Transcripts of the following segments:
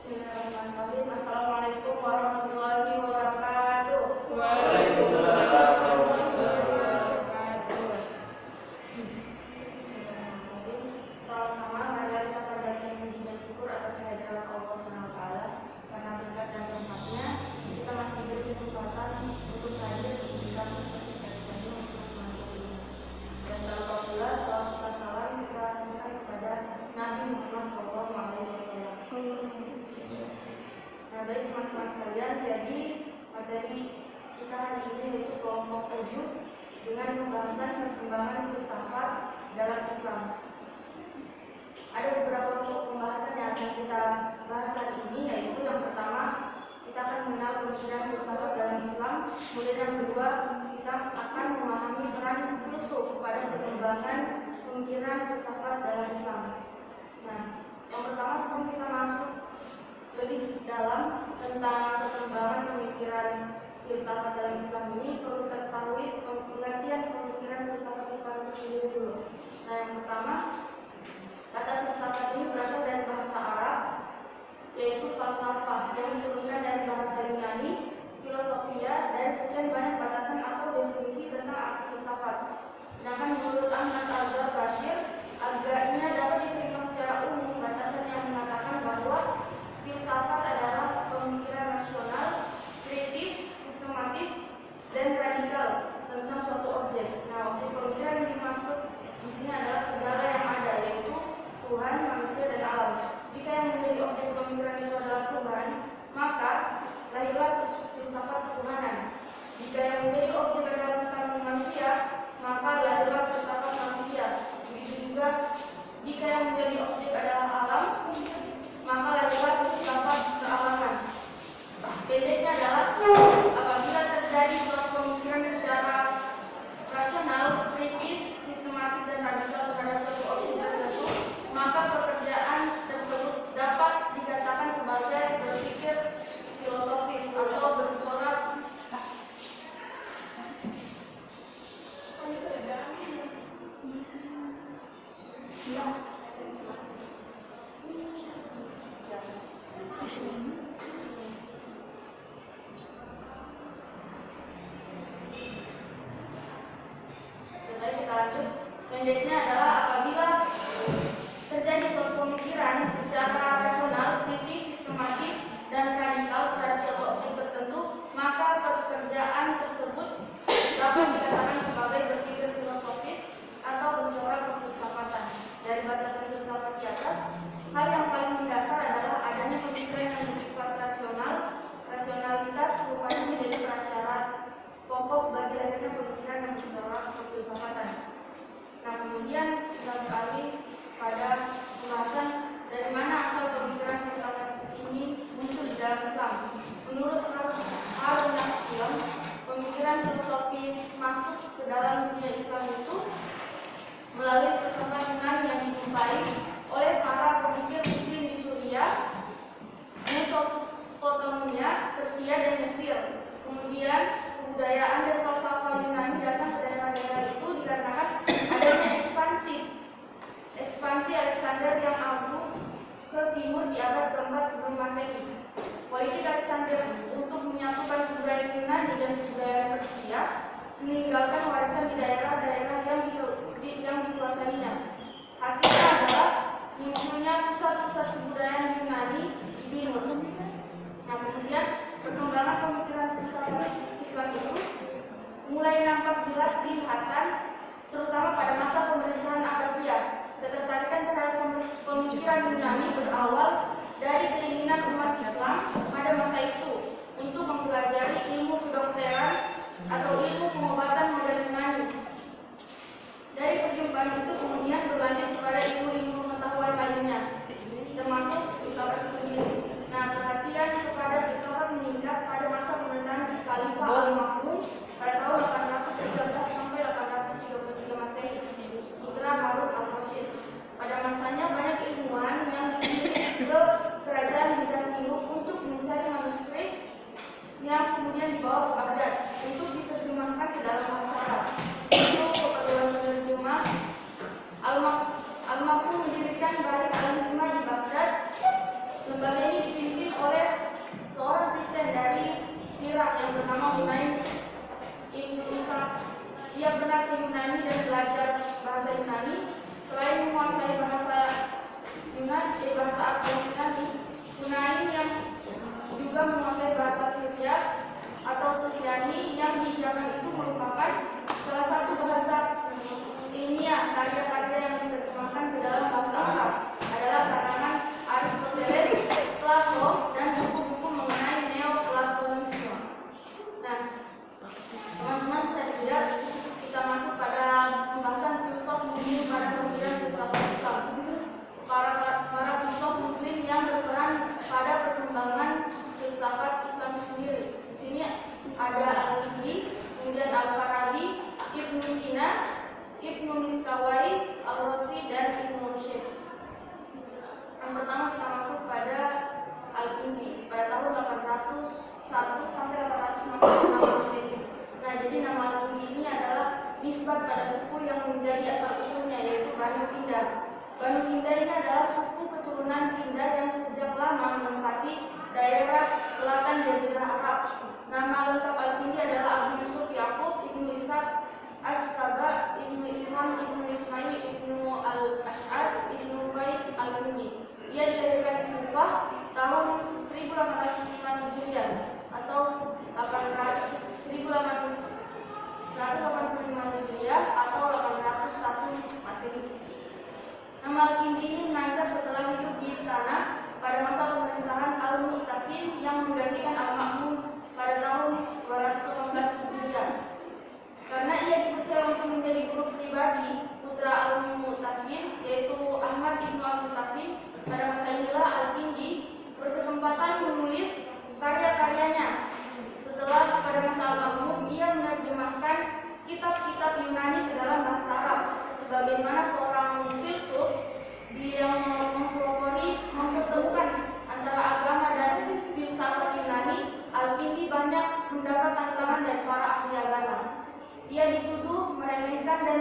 Bismillahirrahmanirrahim. Assalamualaikum warahmatullahi wabarakatuh. Waalaikumsalam warahmatullahi wabarakatuh. Pertama-tama marilah kita panjatkan puji dan syukur atas kehadiran Allah SWT. Karena berkat dan rahmatnya kita masih diberi kesempatan untuk hadir di bidang seperti ini untuk menghadiri ini. Dan tanpa pula salam salam kita aturkan kepada Nabi Muhammad SAW. Nah, baik teman-teman sekalian, jadi materi kita hari ini yaitu kelompok 7 dengan pembahasan perkembangan filsafat dalam Islam. Ada beberapa pokok pembahasan yang akan kita bahas hari ini, yaitu yang pertama kita akan mengenal pemikiran filsafat dalam Islam. Kemudian yang kedua kita akan memahami peran filsuf pada perkembangan pemikiran filsafat dalam Islam. Nah, yang pertama sebelum kita masuk lebih dalam tentang perkembangan pemikiran filsafat dalam Islam ini, perlu kita ketahui pengertian pemikiran filsafat Islam itu sendiri dulu. Nah, yang pertama, kata filsafat ini berasal dari bahasa Arab, yaitu falsafah, yang diturunkan dari bahasa Yunani, filosofia, dan sekian banyak batasan atau definisi tentang arti filsafat. Sedangkan menurut Ahmad Al-Bashir, agaknya dapat diterima secara umum batasan yang mengatakan bahwa filsafat adalah pemikiran rasional, kritis, sistematis, dan radikal tentang suatu objek. Nah, objek pemikiran yang dimaksud di sini adalah segala yang ada, yaitu Tuhan, manusia, dan alam. Jika yang menjadi objek pemikiran itu adalah Tuhan, maka lahirlah filsafat ketuhanan. Jika yang menjadi objek adalah tentang manusia, maka lahirlah filsafat manusia. Begitu juga jika yang menjadi objek adalah alam, maka lahirlah filsafat kealaman. Pendeknya adalah apabila terjadi suatu pemikiran secara rasional, kritis, sistematis, dan radikal terhadap suatu objek tertentu, maka pekerjaan tersebut dapat dikatakan sebagai berpikir filosofis atau bercorak. Baik, kita lanjut. Pendeknya adalah apabila terjadi suatu pemikiran secara rasional, kritis, sistematis, dan radikal terhadap suatu objek tertentu, maka pekerjaan tersebut dapat dikatakan sebagai berpikir filosofis atau mencorak kefilsafatan. Dari batasan filsafat di atas, hal yang paling mendasar adalah adanya pemikiran yang bersifat rasional. Rasionalitas rupanya menjadi prasyarat pokok bagi lahirnya pemikiran yang mencorak kefilsafatan. Nah, kemudian kita beralih pada pembahasan dari mana asal pemikiran filsafat ini muncul di dalam Islam. Menurut Harun Nasir, pemikiran filosofis masuk ke dalam dunia Islam itu melalui filsafat Yunani yang dijumpai oleh para pemikir Muslim di Suriah, Mesopotamia, Persia, dan Mesir. Kemudian kebudayaan dan falsafah Yunani datang ke daerah-daerah itu dikarenakan adanya ekspansi Alexander yang Agung ke timur di abad keempat sebelum Masehi. Politik Alexander untuk menyatukan budaya Yunani dan budaya Persia meninggalkan warisan di daerah-daerah yang dikuasainya. Hasilnya adalah munculnya pusat-pusat kebudayaan Yunani di timur. Nah, kemudian perkembangan pemikiran filsafat Islam itu mulai nampak jelas dilihatkan terutama pada masa pemerintahan Abbasiyah. Ketertarikan terhadap pemikiran Yunani berawal dari keinginan umat Islam pada masa itu untuk mempelajari ilmu kedokteran atau ilmu pengobatan modern Yunani. Dari perjumpaan itu kemudian berlanjut kepada ilmu-ilmu pengetahuan lainnya, termasuk filsafat itu sendiri. Nah, perhatian kepada filsafat meningkat pada masa pemerintahan Khalifah Al-Ma'mun pada tahun 813 sampai 833 Masehi, putra Harun al-Rashid. Pada masanya banyak ilmuwan yang dikirim ke kerajaan Bizantium untuk mencari manuskrip yang kemudian dibawa ke Baghdad untuk diterjemahkan ke dalam bahasa Arab. Untuk keperluan penerjemah, Al-Ma'mun mendirikan bait al-hikmah di Baghdad Lembaga ini dipimpin oleh seorang Kristen dari Irak yang bernama Hunain Ibnu Ishaq. Ia pernah ke Yunani dan belajar bahasa Yunani. Selain menguasai bahasa Yunani, Hunain yang juga menguasai bahasa Syria atau Syriani yang di zaman itu merupakan salah satu bahasa ilmiah. Karya-karya yang diterjemahkan ke dalam bahasa Arab adalah karangan Aristoteles, Plato, dan buku-buku mengenai Neoplatonisme. Nah, teman-teman bisa dilihat kita masuk pada pembahasan filsuf muslim pada pemikiran filsafat Islam. Para filsuf muslim yang berperan pada perkembangan filsafat Islam sendiri. Di sini ada Al-Kindi, kemudian Al-Farabi, Ibnu Sina, Ibnu Miskawai, Al-Razi, dan Ibnu Rushd. Yang pertama kita masuk pada Al-Kindi pada tahun 801 sampai 866 Masehi. Nah, jadi nama Al-Kindi ini adalah nisbat pada suku yang menjadi asal usulnya, yaitu Banu Kinda. Banu Kinda ini adalah suku keturunan Kinda yang sejak lama menempati daerah selatan Jazirah Arab. Nama lengkap Al-Kindi adalah Abu Yusuf Yaqub Ibnu Ishaq As-Saba Ibnu Imran Ibnu Ismail Ibnu Al-Ash'ad Ibnu Qais Al-Kindi. Ia dilahirkan di Kufah tahun 1805 Hijriah atau 1885 Hijriah atau 801 Masehi. Nama Al-Kindi ini menanjak setelah hidup di istana pada masa pemerintahan Al-Mu'tasim yang menggantikan Al-Ma'mun pada tahun 218 Hijriah. Karena ia dipercaya untuk menjadi guru pribadi putra Al-Mu'tasim, yaitu Ahmad Ibnu Al-Mu'tasim, pada masa inilah Al-Kindi berkesempatan menulis karya-karyanya. Setelah pada masa Al-Ma'mun, ia menerjemahkan kitab-kitab Yunani ke dalam bahasa Arab. Sebagaimana seorang filsuf, dia mempertemukan antara agama dan filsafat Yunani. Al-Kindi banyak mendapat tantangan dari para ahli agama. Ia dituduh meremehkan dan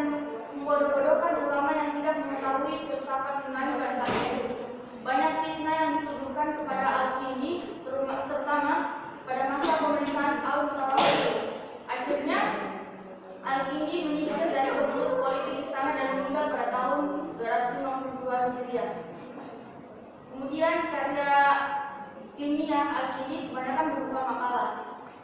membodoh-bodohkan ulama yang tidak mengetahui filsafat Yunani pada saat itu. Banyak fitnah yang dituduhkan kepada Al-Kindi, terutama pada masa pemerintahan Al-Mutawakkil. Akhirnya Al-Kindi menyingkir dari kebelut politik istana dan meninggal pada tahun 252 Hijriah. Kemudian karya ilmiah Al-Kindi kebanyakan berupa makalah.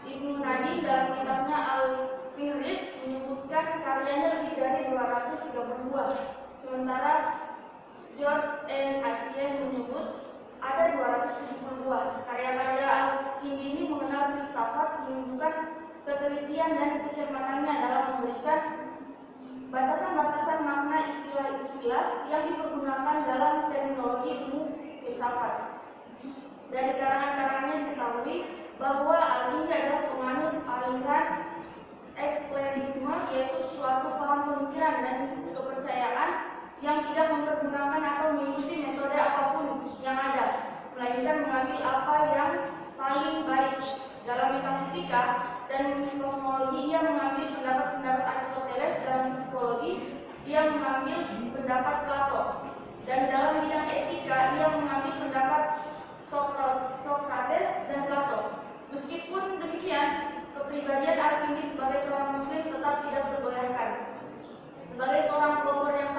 Ibnu Nadim dalam kitabnya Al-Fihrit menyebutkan karyanya lebih dari 230 buah. Sementara George N. Atiyeh menyebut ada 270 buah. Karya-karya Al-Kindi ini mengenal filsafat, menunjukkan ketelitian dan kecermatannya dalam memberikan batasan-batasan makna istilah-istilah yang dipergunakan dalam terminologi ilmu filsafat. Dari karangan-karangannya diketahui bahwa Al-Kindi adalah penganut aliran eklerisme, yaitu suatu paham pemikiran dan kepercayaan yang tidak mempergunakan atau mengikuti metode apapun yang ada, melainkan mengambil apa yang paling baik. Dalam metafisika dan kosmologi, ia mengambil pendapat-pendapat Aristoteles. Dalam psikologi, ia mengambil pendapat Plato. Dan dalam bidang etika, ia mengambil pendapat Socrates dan Plato. Meskipun demikian, kepribadian Al-Kindi sebagai seorang muslim tetap tidak tergoyahkan. Sebagai seorang pelopor yang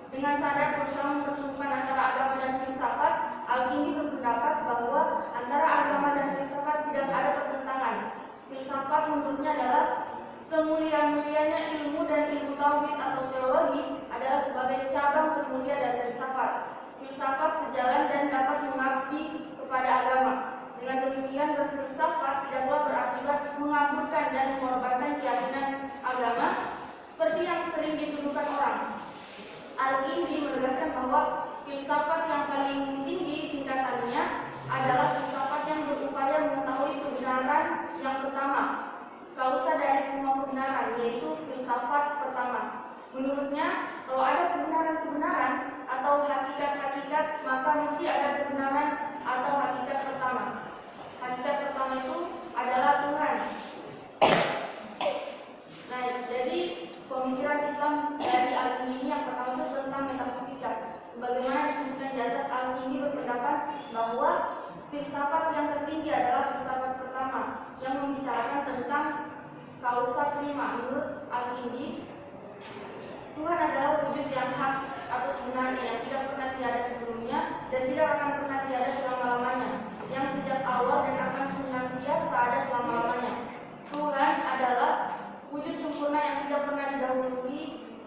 dengan sadar berusaha mempertemukan antara agama dan filsafat, Al-Kindi berpendapat bahwa antara agama dan filsafat tidak ada pertentangan. Filsafat menurutnya adalah semulia-mulianya ilmu, dan ilmu tauhid atau teologi adalah sebagai cabang termulia dari filsafat. Filsafat sejalan dan dapat mengabdi kepada agama. Dengan demikian, berfilsafat tidaklah berakibat mengaburkan dan mengorbankan keyakinan agama seperti yang sering dituduhkan orang. Al-Kindi menegaskan bahwa filsafat yang paling tinggi tingkatannya adalah filsafat yang berupaya mengetahui kebenaran yang pertama, kausa dari semua kebenaran, yaitu filsafat pertama. Menurutnya, kalau ada kebenaran-kebenaran atau hakikat-hakikat, maka mesti ada kebenaran atau hakikat pertama. Hakikat pertama itu adalah Tuhan. Nah, jadi pemikiran Islam dari Al-Kindi ini yang pertama itu tentang metafisika. Sebagaimana disebutkan di atas, Al-Kindi berpendapat bahwa filsafat yang tertinggi adalah filsafat pertama yang membicarakan tentang kausa prima. Menurut Al-Kindi, Tuhan adalah wujud yang hak atau sebenarnya yang tidak pernah tiada sebelumnya dan tidak akan pernah tiada selama-lamanya, yang sejak awal dan akan senantiasa ada selama-lamanya. Tuhan adalah wujud sempurna yang tidak pernah didahului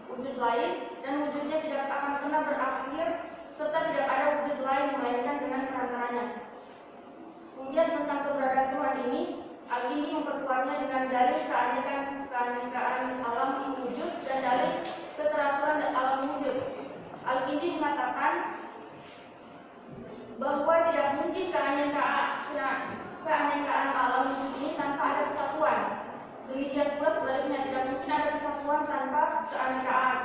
wujud lain dan wujudnya tidak akan pernah berakhir serta tidak ada wujud lain melainkan dengan perantaranya. Kemudian tentang keberadaan Tuhan ini, Al-Kindi memperkuatnya dengan dalil keanekaan alam wujud dan dalil keteraturan alam wujud. Al-Kindi mengatakan bahwa tidak mungkin keanekaan alam wujud ini tanpa ada kesatuan. Demikian pula sebaliknya, tidak mungkin ada kesatuan tanpa keanekaan.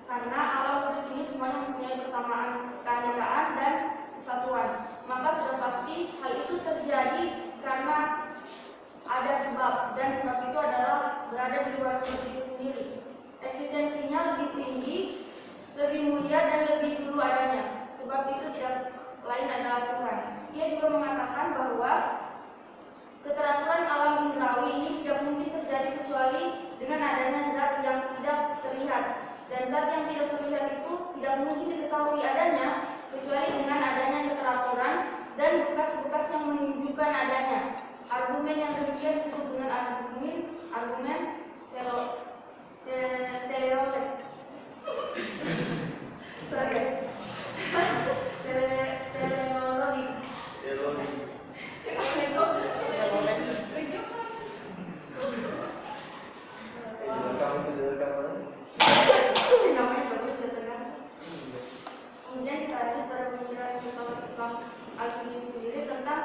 Karena alam wujud ini semuanya mempunyai persamaan keanekaan dan kesatuan. Maka sudah pasti hal itu terjadi karena ada sebab, dan sebab itu adalah berada di luar wujud itu sendiri. Eksistensinya lebih tinggi, lebih mulia dan lebih dulu adanya. Sebab itu tidak lain adalah Tuhan. Ia juga mengatakan bahwa keteraturan alam indrawi ini tidak mungkin terjadi kecuali dengan adanya zat yang tidak terlihat. Dan zat yang tidak terlihat itu tidak mungkin diketahui adanya kecuali dengan adanya keteraturan dan bekas-bekas yang menunjukkan adanya. Argumen yang demikian disebut dengan argumen Kemudian kita lanjut pada pemikiran filsafat Islam Al-Kindi sendiri tentang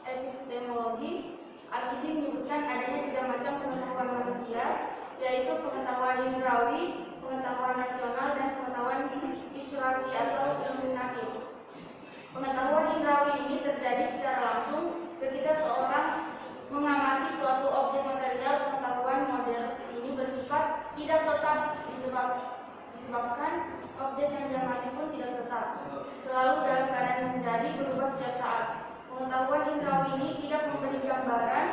epistemologi. Al-Kindi menyebutkan adanya 3 macam pengetahuan manusia, yaitu pengetahuan indrawi, pengetahuan nasional, dan pengetahuan isyrafi atau iluminatif. Pengetahuan indrawi ini terjadi secara langsung ketika seorang mengamati suatu objek material. Pengetahuan model ini bersifat tidak tetap disebabkan objek yang diamati pun tidak tetap, selalu dalam keadaan menjadi berubah setiap saat. Pengetahuan indrawi ini tidak memberi gambaran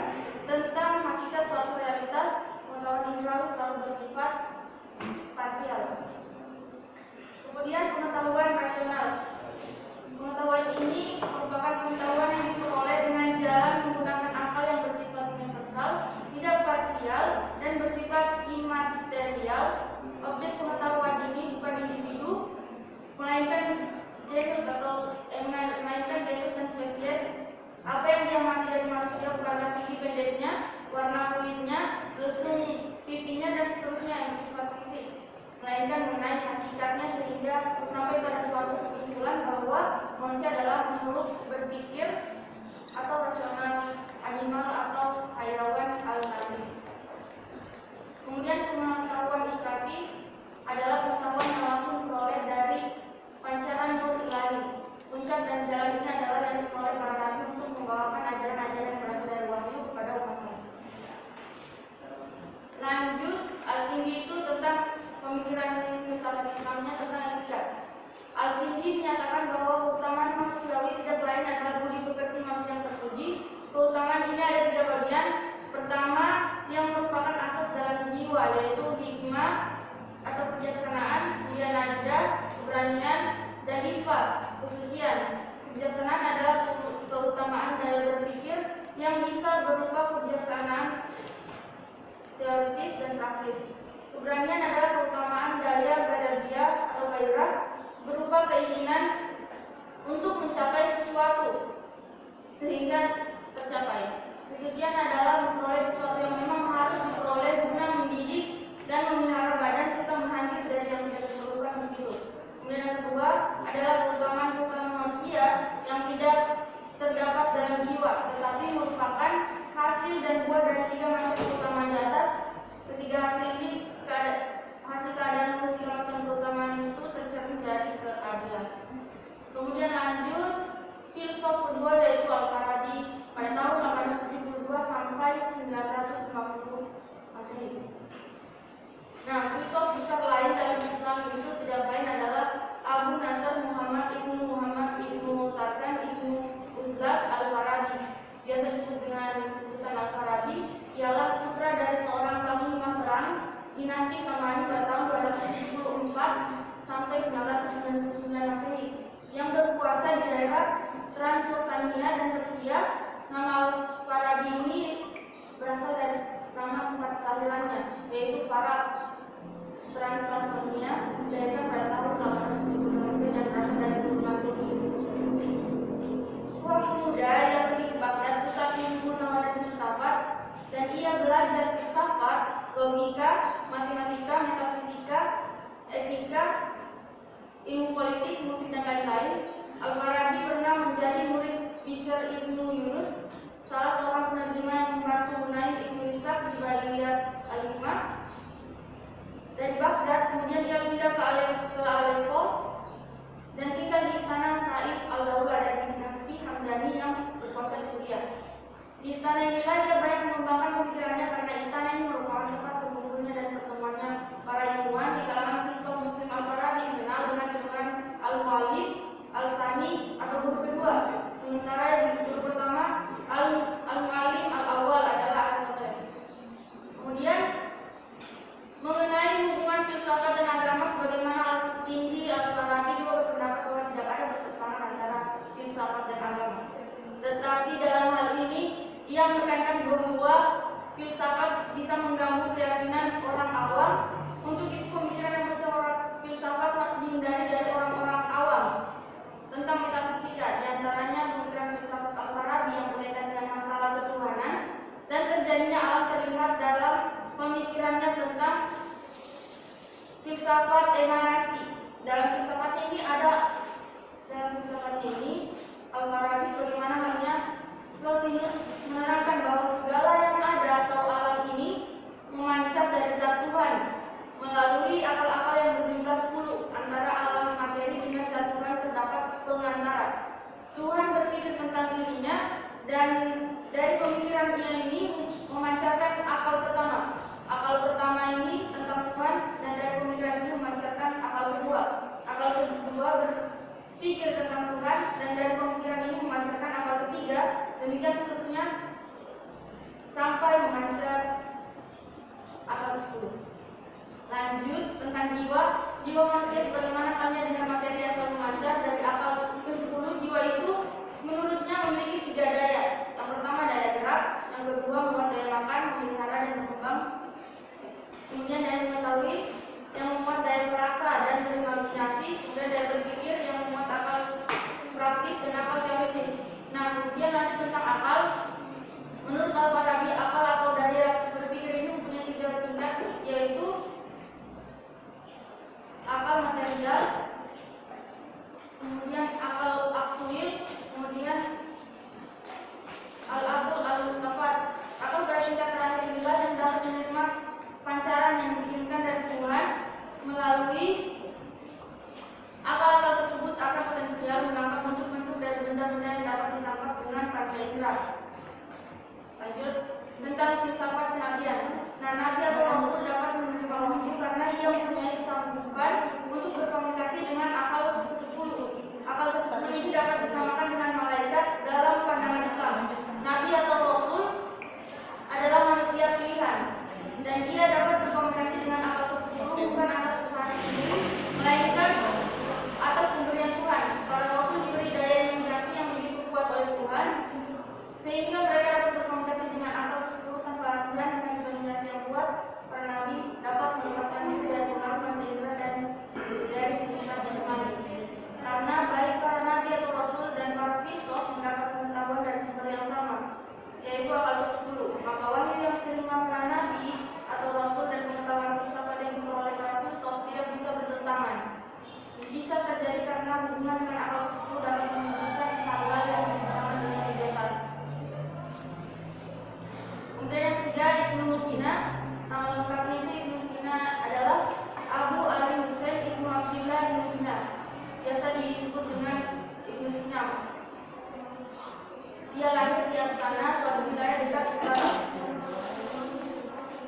tentang hakikat suatu realitas. Pengetahuan indrawi selalu bersifat parsial. Kemudian pengetahuan rasional. Pengetahuan ini merupakan pengetahuan yang diperoleh dengan jalan menggunakan akal yang bersifat universal, tidak parsial, dan bersifat imaterial. Objek pengetahuan ini bukan individu, melainkan genus dan spesies. Apa yang diamati dari manusia bukanlah tinggi pendeknya, warna kulitnya, lesung pipinya, dan seterusnya yang bersifat fisik, melainkan mengenai hakikatnya sehingga sampai pada suatu kesimpulan bahwa manusia adalah makhluk berpikir atau rasional, animal atau hayawan alami. Kemudian pengetahuan isyrafi adalah pengetahuan yang langsung diperoleh dari pancaran nur ilahi. Puncak dan jalan ini adalah yang diperoleh para nabi untuk membawakan ajaran-ajaran yang berasal dari wahyu kepada umatnya. Lanjut, Al-Kindi itu tentang pemikiran filsafat Islamnya tentang etika. Al-Kindi menyatakan bahwa keutamaan manusiawi tidak lain adalah budi pekerti manusia yang terpuji. Keutamaan ini ada 3 bagian. Pertama, yang merupakan asas dalam jiwa, yaitu hikmah atau kebijaksanaan, kemudian najdah, keberanian, dan hikmah, kesucian. Kebijaksanaan adalah keutamaan dalam berpikir yang bisa berupa kebijaksanaan teoritis dan praktis. Keberanian adalah keutamaan daya gadabiah atau gairah berupa keinginan untuk mencapai sesuatu sehingga tercapai. Kesucian adalah memperoleh sesuatu yang memang harus diperoleh guna mendidik dan memelihara badan serta menghadir dari yang tidak diperlukan begitu. Kemudian yang kedua adalah keutamaan manusia yang tidak terdapat dalam jiwa, tetapi merupakan hasil dan buah dari 3 macam keutamaan di atas. Ketiga hasil ini hasil keadaan lurus 3 macam keutamaan itu tercermin dari keadilan. Kemudian lanjut, filsuf kedua yaitu Al-Farabi pada tahun 872 sampai 950 Masehi. Nah, filsuf besar lain dalam 499 Masehi yang berkuasa di daerah Transosania dan Persia. Nama Al-Farabi ini berasal dari nama tempat kelahirannya, yaitu Farad, Transosania, dilahirkan pada tahun 870 Masehi dan berasal dari keturunan Turki. Seorang pemuda yang pergi ke Baghdad, pusat ilmu dan filsafat, dan ia belajar filsafat, logika, matematika, metafisika, etika, ilmu politik, musik, dan lain-lain. Al-Farabi pernah menjadi murid Bishr Ibnu Yunus, salah seorang penerjemah yang membantu menaik Ibnu Ishaq di Bayriyat Al-Hikmah. Dari Baghdad, kemudian ia pindah ke Aleppo dan tinggal di istana Said Al-Daula dari dinasti Hamdani yang berkuasa di Suriah. Di istana inilah ia banyak mengembangkan pemikirannya karena istana ini merupakan tempat berkumpulnya dan pertemuannya para ilmuwan di kalangan filsuf Muslim. Al-Farabi dikenal dengan julukan Al-Walid, Al-Sani atau guru kedua, sementara guru pertama Al-Muallim Al-Awwal adalah Aristoteles. Kemudian mengenai hubungan filsafat dan agama, sebagaimana Al-Kindi, Al-Farabi juga berpendapat bahwa tidak ada pertentangan antara filsafat dan agama. Tetapi dalam hal ini ia menekankan bahwa filsafat bisa mengganggu keyakinan orang awam. Untuk itu pemikiran yang bersifat filsafat harus dihindari dari orang-orang awam tentang metafisika. Di antaranya pemikiran filsafat Al-Farabi yang berkaitan dengan masalah ketuhanan dan terjadinya alam terlihat dalam pemikirannya tentang filsafat emanasi. Dalam filsafatnya ini Al-Farabi sebagaimana halnya Plotinus menerangkan bahwa segala yang ada atau alam ini memancar dari zat Tuhan melalui akal-akal yang berjumlah 10. Antara alam materi dengan zat Tuhan terdapat pengantara. Tuhan berpikir tentang dirinya dan dari pemikirannya ini memancarkan akal pertama. Akal pertama ini tentang Tuhan dan dari pemikiran ini memancarkan akal kedua. Akal kedua berpikir tentang Tuhan dan dari pemikiran ini memancarkan akal ketiga. Demikian seterusnya sampai memancar akal 10. Lanjut tentang jiwa. Jiwa manusia sebagaimana halnya dengan materi yang selalu memancar dari akal ke-10. Jiwa itu menurutnya memiliki 3 daya. Yang pertama daya gerak, yang kedua memuat daya makan, memelihara dan berkembang. Kemudian daya mengetahui yang memuat daya merasa dan berimajinasi. Kemudian daya berpikir yang memuat akal praktis dan akal teoritis. Nah, kemudian lanjut tentang akal. Menurut Al-Farabi, akal atau daya berpikir ini mempunyai 3 tingkat, yaitu akal material, kemudian akal aktuil, kemudian al-aql al-mustafad. Akal bertingkat terakhir inilah yang dapat menerima pancaran yang dikirimkan dari Tuhan. Melalui akal-akal tersebut akan potensial menangkap bentuk-bentuk dari benda-benda yang dapat ditangkap dengan panca indera. Lanjut tentang filsafat kenabian. Nah, nabi atau rasul dapat menerima wahyu karena ia mempunyai kesanggupan untuk berkomunikasi dengan akal ke-10. Akal ke-10 ini dapat disamakan dengan malaikat dalam pandangan Islam. Nabi atau rasul adalah manusia pilihan dan ia dapat berkomunikasi dengan akal ke-10 bukan atas usahanya sendiri, melainkan atas pemberian Tuhan. Para rasul diberi daya imaginasi yang begitu kuat oleh Tuhan sehingga mereka dapat berkomunikasi dengan akal ke-10 tanpa latihan. Dengan imaginasi yang kuat, para nabi dapat melepaskan diri dari pengaruh panca indera dan dari pusat jasmani. Karena baik para nabi atau rasul dan para filsuf mendapat pengetahuan dari sumber yang sama, yaitu akal ke-10. Maka wahyu yang diterima para nabi atau rasul dan pengetahuan filsafat yang diperoleh para filsuf tidak bisa bertentangan. Bisa terjadi karena hubungan dengan akal ke-10 dapat menunjukkan hal-hal yang bertentangan dengan kebiasaan. Kemudian yang ketiga, Ibnu Sina. Nama lengkapnya itu Ibnu Sina adalah Abu Ali Husain Ibnu Abdillah Ibnu Sina. Biasa disebut dengan Ibnu Sina. Dia lahir di Absana, suatu wilayah dekat Bukhara.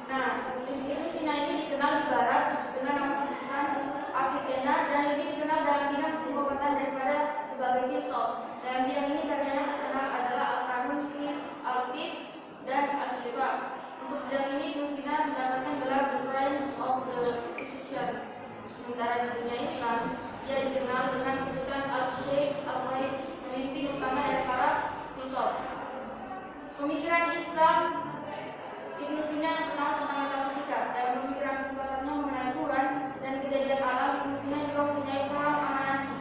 Nah, Ibnu Sina ini dikenal di barat dengan nama sebutan Avicenna dan lebih dikenal dalam bidang pengobatan daripada sebagai filsuf. Dalam bidang ini karyanya terkenal adalah Al-Qanun fi Al-Tib dan Al-Shifa. Untuk bidang ini Ibnu Sina mendapatkan gelar The Prince of the Physician. Sementara di dunia Islam, Ia dikenal dengan sebutan Al-Syekh Al-Rais, pemimpin utama dari para filsuf. Pemikiran Islam Ibnu Sina kenal tentang metafisika. Dalam pemikiran filsafatnya mengenai Tuhan dan kejadian alam, Ibnu Sina juga mempunyai paham amanasi.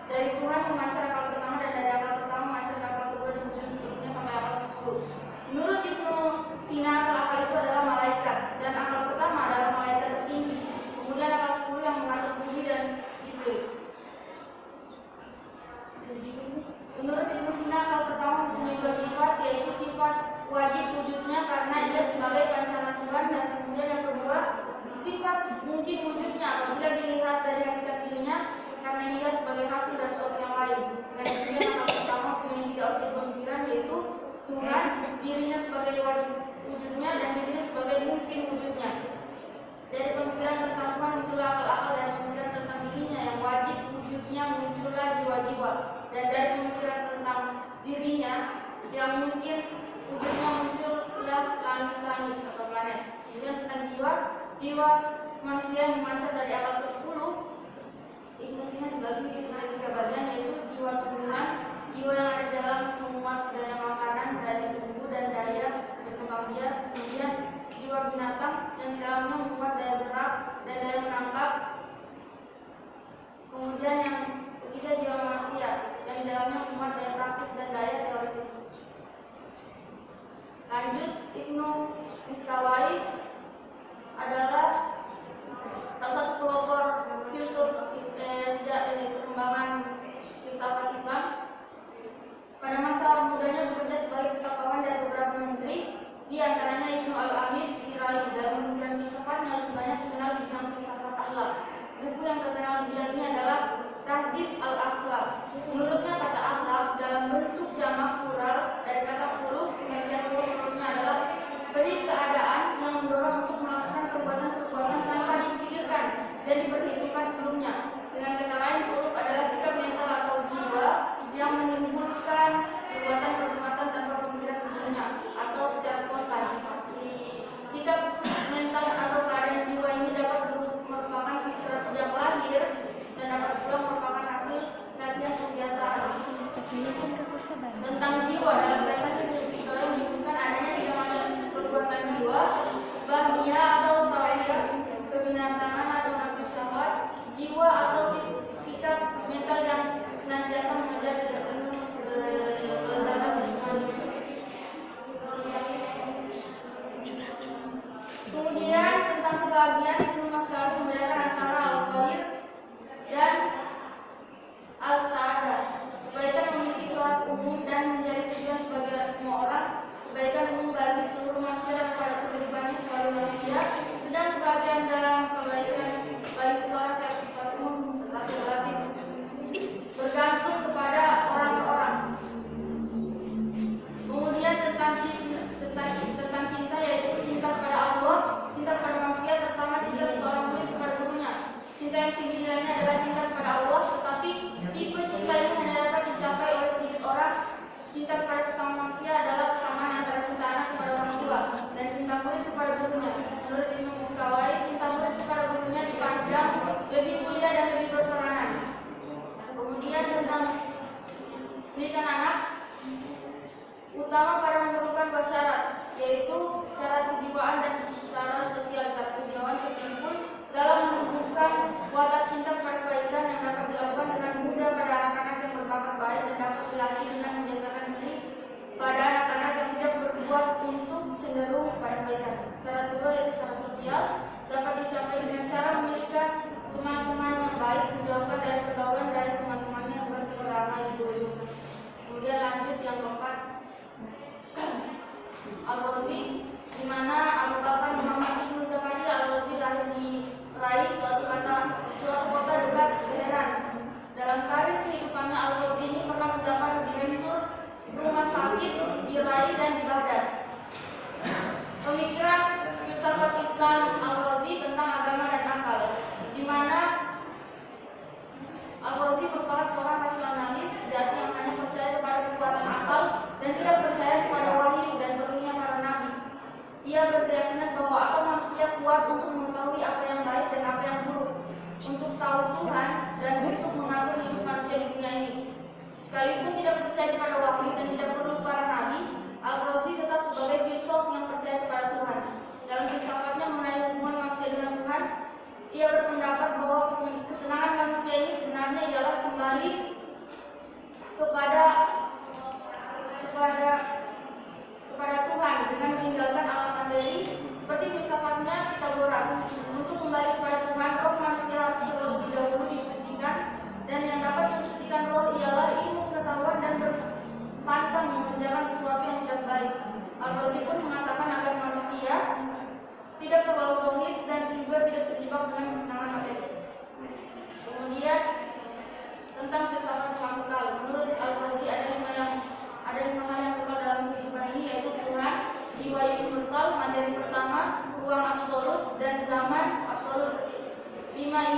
Dari Tuhan memancar akal pertama dan dari akal pertama memancar akal kedua dan kemudian seterusnya sampai akal 10. Menurut Ibnu Sina, akal itu adalah malaikat dan akal pertama adalah malaikat tertinggi. Kemudian akal 10 yang mengatur bumi dan iblis. Menurut Ibnu Sina, akal pertama mempunyai dua sifat, yaitu sifat wajib wujudnya karena ia sebagai perencana Tuhan, dan kemudian yang kedua sifat mungkin wujudnya apabila dilihat dari hakikat dirinya karena ia sebagai hasil dari sesuatu yang lain. Dengan demikian akal pertama punya tiga objek pemikiran, yaitu Tuhan, dirinya sebagai wajib wujudnya, dan dirinya sebagai mungkin wujudnya. Dari pemikiran tentang Tuhan muncullah akal-akal, dan pemikiran tentang dirinya yang wajib wujudnya muncullah jiwa-jiwa, dan dari pemikiran tentang dirinya yang mungkin wujudnya muncullah langit-langit atau planet. Kemudian tentang jiwa manusia yang memancar dari akal ke-10, Ibnu Sina dibagi menjadi tiga bagian, yaitu jiwa tumbuhan, jiwa yang ada dalam memuat daya makanan dari tubuh dan daya berkembang biak, kemudian jiwa binatang yang di dalamnya memuat daya gerak dan daya menangkap, kemudian yang ketiga jiwa manusia yang di dalamnya memuat daya praktis dan daya teoritis. Lanjut, Ibnu Miskawai adalah salah satu pelopor filsuf sejak perkembangan filsafat Islam. Pada masa mudanya bekerja sebagai pustakawan dan beberapa menteri, di antaranya Ibnu Al-Amid diraih. Dalam pemikiran filsafatnya lebih banyak dikenal di bidang filsafat akhlak. Buku yang terkenal di bidang ini adalah Tahzib Al-Akhlaq. Menurutnya kata akhlak dalam bentuk jamak plural dari kata khuluq, pengertian khuluq menurutnya adalah beri keadaan yang mendorong untuk melakukan perbuatan-perbuatan tanpa dipikirkan dan diperhitungkan sebelumnya. Dengan kata lain, khuluq adalah sikap mental atau jiwa yang menimbulkan perbuatan-perbuatan tanpa pemikiran sebelumnya atau secara spontan. Sikap mental atau keadaan jiwa ini dapat merupakan fitrah sejak lahir dan dapat pula merupakan hasil latihan kebiasaan. Tentang jiwa, dalam kaitan historia menyebutkan adanya tiga macam perbuatan jiwa: bahmiyah atau sawiyah, kebinatangan atau nafsu syahwat, jiwa atau sikap mental yang senantiasa mengejar kelezatan jasmani. Kemudian tentang kebahagiaan, Ibnu Maskawai membedakan antara al-khair dan al-sa'adah. Kebaikan memiliki corak umum dan menjadi tujuan sebagai semua orang. Kebaikan umum bagi seluruh manusia dan pada kehidupannya sebagai manusia. Sedang kebahagiaan dalam kebaikan bagi seorang kayak sifat umum tetapi relatif, bergantung kepada orang-orang. Kemudian tentang cinta, yaitu cinta kepada Allah, cinta kepada manusia, terutama cinta seorang murid kepada gurunya. Cinta yang tinggi nilainya adalah cinta kepada Allah, tetapi tipe cinta ini hanya dapat dicapai oleh sedikit orang. Cinta kepada sesama manusia adalah kesamaan antara cinta anak kepada orang tua dan cinta murid kepada gurunya. Menurut Ibnu Miskawai, cinta murid kepada gurunya dipandang lebih mulia dan lebih berperanan. Kemudian tentang pendidikan anak, utama pada memerlukan dua syarat, yaitu syarat kejiwaan dan syarat sosial. Syarat kejiwaan tersebut dalam menumbuhkan watak cinta kepada kebaikan yang dapat dilakukan dengan mudah pada anak-anak yang berbakat baik dan dapat dilatih dengan membiasakan diri pada anak-anak yang tidak berbuat untuk cenderung pada kebaikan. Syarat kedua yaitu syarat sosial, dapat dicapai dengan cara memiliki teman-teman yang baik, menjauhkan dari pergaulan dari teman-temannya yang beramai dulu. Kemudian lanjut yang keempat, Al-Razi, di mana Abu Bakar Muhammad Ibnu Zakaria Al-Razi lahir di Rai, suatu kota dekat Teheran. Dalam karir kehidupannya, Al-Razi ini pernah menjabat direktur rumah sakit di Rai dan di Baghdad. Pemikiran filsafat Islam Al-Razi tentang agama dan akal, di mana Al-Razi merupakan seorang rasionalis sejati yang hanya percaya kepada kekuatan akal dan tidak percaya kepada wahyu dan perlunya para nabi.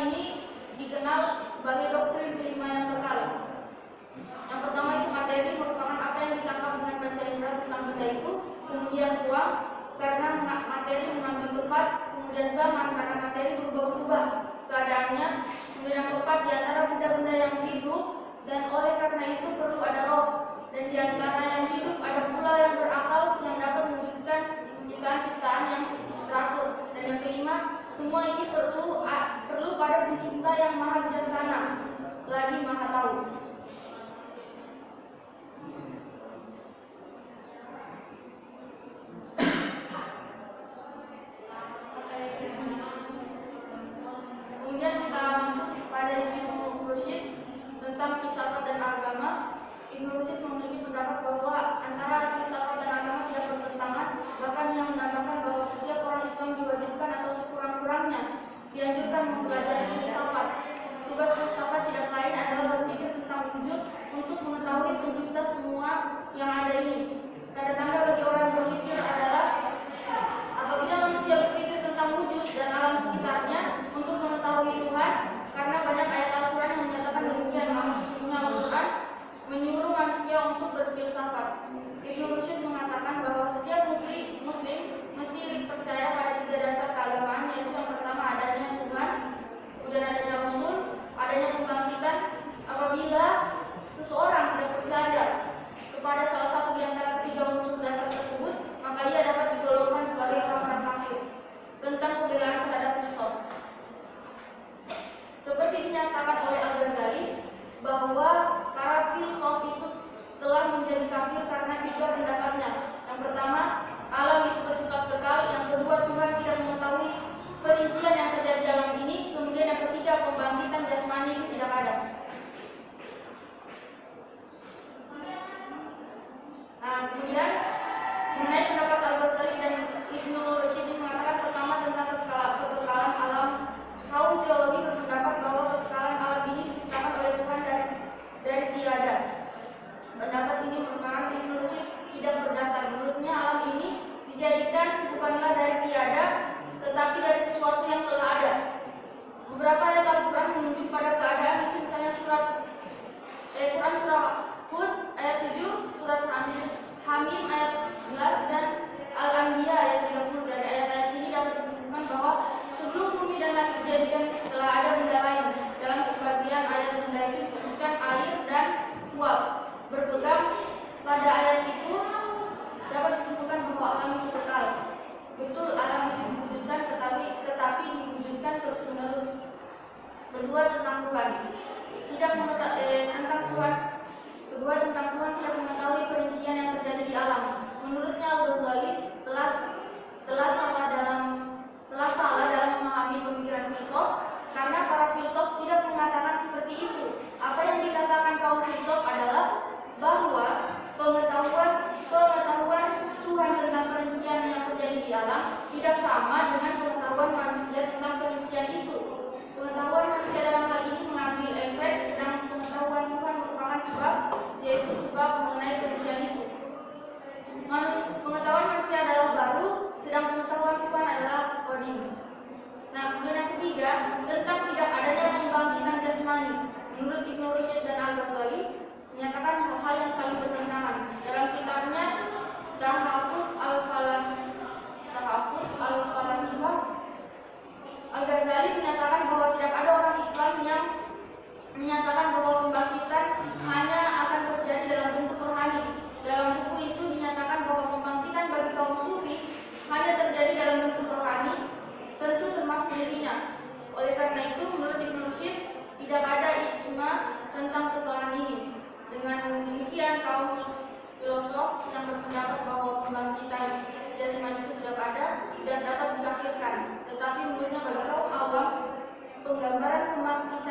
ini dikenal sebagai doktrin kelima yang kekal. Yang pertama itu materi merupakan apa yang ditangkap dengan panca indera tentang benda itu. Kemudian ruang, karena materi mengambil tempat. Kemudian zaman, karena materi berubah-ubah keadaannya. Kemudian yang keempat, di antara benda-benda yang hidup, dan oleh karena itu perlu ada roh. Dan di antara yang hidup ada pula yang berakal yang dapat mewujudkan ciptaan-ciptaan yang teratur. Dan yang kelima, semua ini perlu pada pencipta yang maha bijaksana lagi maha tahu. Kemudian kita masuk pada Ibnu Rusyid tentang filsafat dan agama. Ibnu Rusyid memiliki pendapat bahwa antara filsafat dan agama tidak bertentangan, bahkan ia menambahkan bahwa setiap orang Islam diwajibkan atau sekurang-kurangnya dianjurkan mempelajari filsafat. Tugas filsafat tidak lain adalah berpikir tentang wujud untuk mengetahui pencipta semua yang ada ini. Tanda-tanda bagi orang yang berpikir adalah apabila manusia berpikir tentang wujud dan alam sekitarnya untuk mengetahui Tuhan, karena banyak ayat Al-Quran yang menyatakan demikian, maka sesungguhnya Al-Quran menyuruh manusia untuk berfilsafat. Ibnu Rusyid mengatakan bahwa setiap muslim mesti percaya pada 3 dasar keagamaan, yaitu yang pertama adanya Tuhan, kemudian adanya Rasul, adanya kebangkitan. Apabila seseorang tidak percaya kepada salah satu di antara ketiga unsur dasar tersebut, maka ia dapat digolongkan sebagai orang-orang kafir. Tentang pembelaan terhadap filsuf, seperti dinyatakan oleh Al-Ghazali bahwa para filsuf itu telah menjadi kafir karena 3 pendapatnya. Yang pertama, alam itu bersifat kekal. Yang kedua, Tuhan tidak mengetahui perincian yang terjadi dalam ini. Kemudian yang ketiga, pembangkitan jasmani itu tidak ada. Kemudian mengenai pendapat Al-Ghazali dan Ibnu Rusyid mengatakan pertama tentang kekekalan alam. Kaum teologi berpendapat bahwa kekekalan alam ini diciptakan oleh Tuhan dari tiada. Pendapat ini merupakan Ibnu Rusyid tidak berdasar. Menurutnya alam ini dijadikan bukanlah dari tiada, tetapi dari sesuatu yang telah ada. Beberapa ayat Al-Quran menunjuk pada keadaan itu, misalnya Quran surah Hud ayat 7, surat Hamim ayat 11, dan Al-Anbiya ayat 30. Dari ayat-ayat ini dapat disimpulkan bahwa sebelum bumi dan langit dijadikan telah ada benda lain. Dalam sebagian ayat benda itu disebutkan air dan uap. Berpegang pada ayat itu dapat disimpulkan bahwa alam itu kekal. Betul, alam itu diwujudkan, tetapi diwujudkan terus-menerus. Kedua, tentang Tuhan tentang Tuhan tidak mengetahui perincian yang terjadi di alam. Menurutnya Al-Ghazali telah salah dalam memahami pemikiran filsuf, karena para filsuf tidak mengatakan seperti itu. Apa yang dikatakan kaum filsuf adalah bahwa pengetahuan Tuhan tentang perincian yang terjadi di alam tidak sama dengan pengetahuan manusia tentang perincian itu. Pengetahuan manusia dalam hal ini mengambil efek, sedang pengetahuan Tuhan merupakan sebab, yaitu sebab mengenai perincian itu. Pengetahuan manusia adalah baru, sedang pengetahuan Tuhan adalah qadim. Kemudian yang ketiga, tentang tidak adanya pembangkitan jasmani. Menurut Ibnu Rusyid dan Al-Ghazali menyatakan hal-hal yang saling bertentangan. Dalam kitabnya Tahafut Al-Falasifah, Al-Ghazali menyatakan bahwa tidak ada orang Islam yang menyatakan bahwa pembangkitan hanya akan terjadi dalam bentuk rohani. Dalam buku itu dinyatakan bahwa pembangkitan bagi kaum sufi hanya terjadi dalam bentuk rohani, tentu termasuk dirinya. Oleh karena itu, menurut Ibnu Rusyid tidak ada ijma tentang persoalan ini. Dengan demikian, kaum filosof yang berpendapat bahwa pembangkitan jasmani itu tidak dapat dikafirkan. Tetapi menurutnya bagi kaum awam, penggambaran pembangkitan